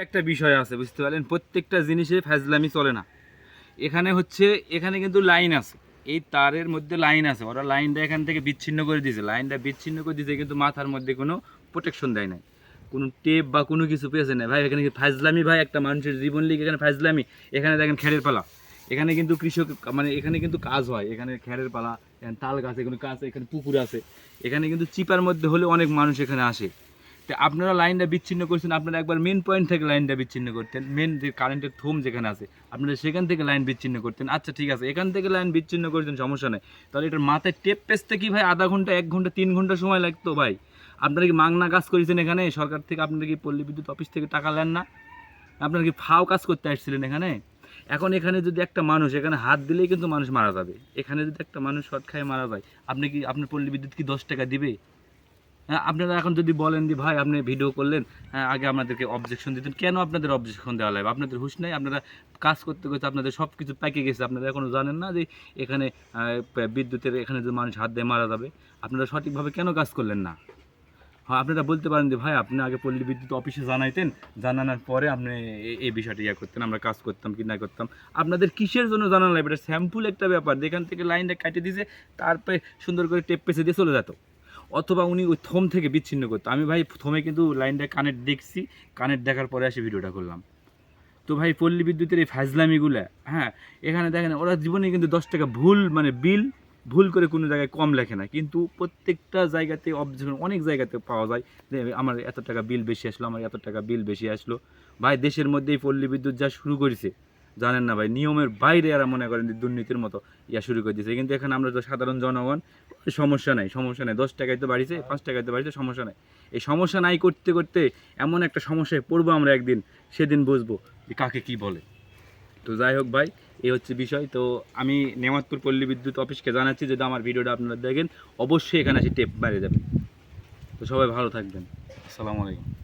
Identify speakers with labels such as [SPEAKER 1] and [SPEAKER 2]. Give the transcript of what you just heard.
[SPEAKER 1] একটা বিষয় আছে, বুঝতে পারলেন? প্রত্যেকটা জিনিসে ফাজলামি চলে না। এখানে কিন্তু লাইন আছে, এই তারের মধ্যে লাইন আছে, ওরা লাইনটা এখান থেকে বিচ্ছিন্ন করে দিয়েছে, কিন্তু মাথার মধ্যে কোনো প্রোটেকশন দেয় নাই, কোনো টেপ বা কোনো কিছু পেয়েছে না। ভাই এখানে ফাজলামি, ভাই একটা মানুষের জীবন লিখে এখানে ফাজলামি। এখানে দেখেন খেরের পালা, এখানে কিন্তু কৃষক মানে এখানে কিন্তু কাজ হয়, এখানে খেরের পালা, এখানে তাল গাছ, এখানে কাজ, এখানে পুকুর আছে, এখানে কিন্তু চিপার মধ্যে হলে অনেক মানুষ এখানে আসে। তো আপনারা লাইনটা বিচ্ছিন্ন করছেন, আপনারা একবার মেন পয়েন্ট থেকে লাইনটা বিচ্ছিন্ন করতেন, মেন যে কারেন্টের থোম যেখানে আছে আপনারা সেখান থেকে লাইন বিচ্ছিন্ন করতেন। আচ্ছা ঠিক আছে, এখান থেকে লাইন বিচ্ছিন্ন করছেন, সমস্যা নেই, তাহলে এটার মাথায় টেপ পেঁচতে কি ভাই আধা ঘন্টা, 1 ঘন্টা, 3 ঘন্টা সময় লাগতো? ভাই আপনারা কি মাংনা কাজ করেছেন এখানে? সরকার থেকে আপনারা কি পল্লী বিদ্যুৎ অফিস থেকে টাকা নেন না? আপনারা কি ফাও কাজ করতে আসছিলেন এখানে? এখন এখানে যদি একটা মানুষ এখানে হাত দিলেই কিন্তু মানুষ মারা যাবে, এখানে যদি একটা মানুষ শর্ট খায় মারা যায়, আপনার পল্লী বিদ্যুৎ কি 10 টাকা দিবে? হ্যাঁ, আপনারা এখন যদি বলেন যে ভাই আপনি ভিডিও করলেন, হ্যাঁ আগে আপনাদেরকে অবজেকশন দিতেন, কেন আপনাদের অবজেকশন দেওয়া লাগবে? আপনাদের হুঁশ নাই? আপনারা কাজ করতে করতে আপনাদের সব কিছু পেকে গেছে, আপনারা এখনও জানেন না যে এখানে বিদ্যুতের এখানে যদি মানুষ হাত দিয়ে মারা যাবে? আপনারা সঠিকভাবে কেন কাজ করলেন না? হ্যাঁ, আপনারা বলতে পারেন যে ভাই আপনি আগে পল্লী বিদ্যুৎ অফিসে জানাইতেন, জানানোর পরে আপনি এই বিষয়টা করতেন, আমরা কাজ করতাম কি না করতাম। আপনাদের কিসের জন্য জানানো লাগবে? এটা স্যাম্পল একটা ব্যাপার, যেখান থেকে লাইনটা কাটে দিয়েছে তারপরে সুন্দর করে টেপ পেঁচে দিয়ে চলে যেত, অথবা উনি ওই থম থেকে বিচ্ছিন্ন করতো। আমি ভাই থমে কিন্তু লাইনটা কানেক্ট দেখছি, কানেক্ট দেখার পরে এসে ভিডিওটা করলাম। তো ভাই পল্লী বিদ্যুতের এই ফাজলামিগুলা, হ্যাঁ এখানে দেখেন ওরা জীবনে কিন্তু 10 টাকা ভুল মানে বিল ভুল করে কোনো জায়গায় কম লেখে না, কিন্তু প্রত্যেকটা জায়গাতে অবজেকশন অনেক জায়গাতে পাওয়া যায় যে আমার এত টাকা বিল বেশি আসলো, আমার এত টাকা বিল বেশি আসলো। ভাই দেশের মধ্যেই পল্লী বিদ্যুৎ যা শুরু করেছে জানেন না ভাই, নিয়মের বাইরে এরা মনে করেন যে দুর্নীতির মতো শুরু করে দিয়েছে। কিন্তু এখানে আমরা তো সাধারণ জনগণ, সমস্যা নাই, সমস্যা নেই, 10 টাকায় তো বাড়িছে, 5 টাকায় তো বাড়িছে, সমস্যা নাই। এই সমস্যা নাই করতে করতে এমন একটা সমস্যায় পড়বো আমরা একদিন, সেদিন বুঝবো যে কাকে কি বলে। তো যাই হোক ভাই, এই হচ্ছে বিষয়। তো আমি নেমাতপুর পল্লী বিদ্যুৎ অফিসকে জানাচ্ছি, যদি আমার ভিডিওটা আপনারা দেখেন অবশ্যই এখানে এসে টেপ বাইরে যাবেন। তো সবাই ভালো থাকবেন, আসসালামু আলাইকুম।